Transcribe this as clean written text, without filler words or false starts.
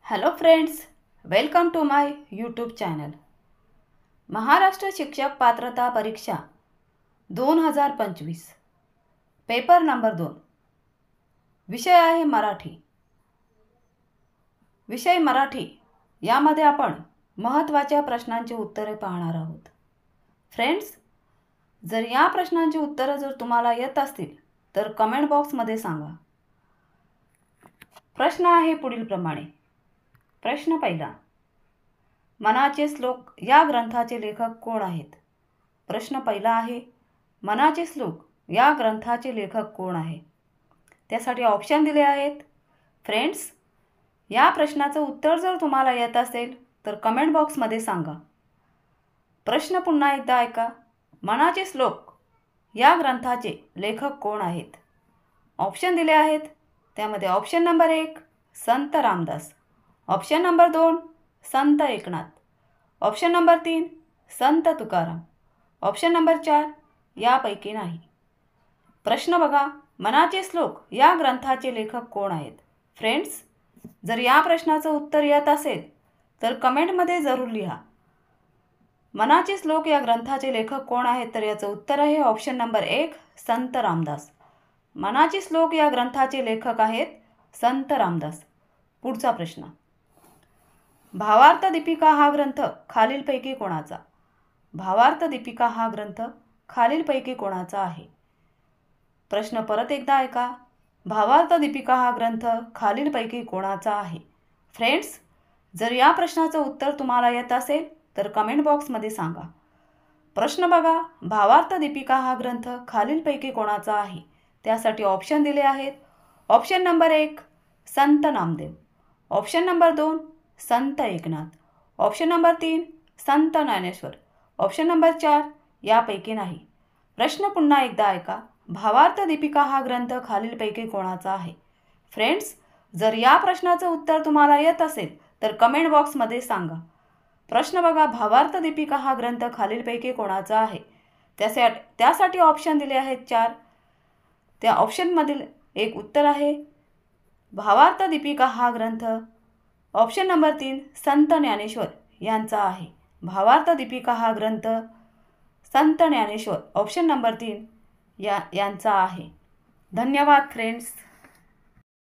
Hello friends, welcome to my YouTube channel. Maharashtra शिक्षक पात्रता परीक्षा 2025 पेपर नंबर 2. विषय आहे मराठी. विषय मराठी यामध्ये आपण महत्त्वाच्या प्रश्नांची उत्तरे पाहणार आहोत. फ्रेंड्स, जर या प्रश्नांची उत्तरे जर तुम्हाला येत असतील तर कमेंट बॉक्समध्ये सांगा. प्रश्न आहे पुढील प्रमाणे. प्रश्न पहिला, मनाचे श्लोक या ग्रंथाचे लेखक कोण आहेत? प्रश्न पहिला आहे, मनाचे श्लोक या ग्रंथाचे लेखक कोण आहे? त्यासाठी ऑप्शन दिले आहेत. फ्रेंड्स, या प्रश्नाचं उत्तर जर तुम्हाला येत असेल तर कमेंट बॉक्समध्ये सांगा. प्रश्न पुन्हा एकदा ऐका. मनाचे श्लोक या ग्रंथाचे लेखक कोण आहेत? ऑप्शन दिले आहेत. त्यामध्ये ऑप्शन नंबर 1 संत रामदास, ऑप्शन नंबर 2 संत एकनाथ, ऑप्शन नंबर 3 संत तुकाराम, ऑप्शन नंबर 4 यापैकी नाही. प्रश्न बघा, मनाचे श्लोक या ग्रंथाचे लेखक कोण आहेत? फ्रेंड्स, जर या प्रश्नाचं उत्तर येत असेल तर कमेंटमध्ये जरूर लिहा. मनाचे श्लोक या ग्रंथाचे लेखक कोण आहेत? तर याचं उत्तर आहे ऑप्शन नंबर 1 संत रामदास. मनाचे श्लोक या ग्रंथाचे लेखक आहेत संत रामदास. पुढचा प्रश्न, भावार्थ दीपिका हा ग्रंथ खालीलपैकी कोणाचा? भावार्थ दीपिका हा ग्रंथ खालीलपैकी कोणाचा आहे? प्रश्न परत एकदा ऐका. भावार्थ दीपिका हा ग्रंथ खालीलपैकी कोणाचा आहे? फ्रेंड्स, जर या प्रश्नाचं उत्तर तुम्हाला येत असेल तर कमेंट बॉक्समध्ये सांगा. प्रश्न बघा, भावार्थ दीपिका हा ग्रंथ खालीलपैकी कोणाचा आहे? त्यासाठी ऑप्शन दिले आहेत. ऑप्शन नंबर 1 संत नामदेव, ऑप्शन नंबर 2 संत एकनाथ, ऑप्शन नंबर 3 संत ज्ञानेश्वर, ऑप्शन नंबर 4 यापैकी नाही. प्रश्न पुन्हा एकदा ऐका. भावार्थ दीपिका हा ग्रंथ खालीलपैकी कोणाचा आहे? फ्रेंड्स, जर या प्रश्नाचं उत्तर तुम्हाला येत असेल तर कमेंट बॉक्समध्ये सांगा. प्रश्न बघा, भावार्थ दीपिका हा ग्रंथ खालीलपैकी कोणाचा आहे? त्यासाठी ऑप्शन दिले आहेत 4. त्या ऑप्शनमधील एक उत्तर आहे भावार्थ दीपिका हा ग्रंथ ऑप्शन नंबर 3 संत ज्ञानेश्वर यांचा आहे. भावार्थ दीपिका हा ग्रंथ संत ज्ञानेश्वर ऑप्शन नंबर 3 यांचा आहे. धन्यवाद फ्रेंड्स.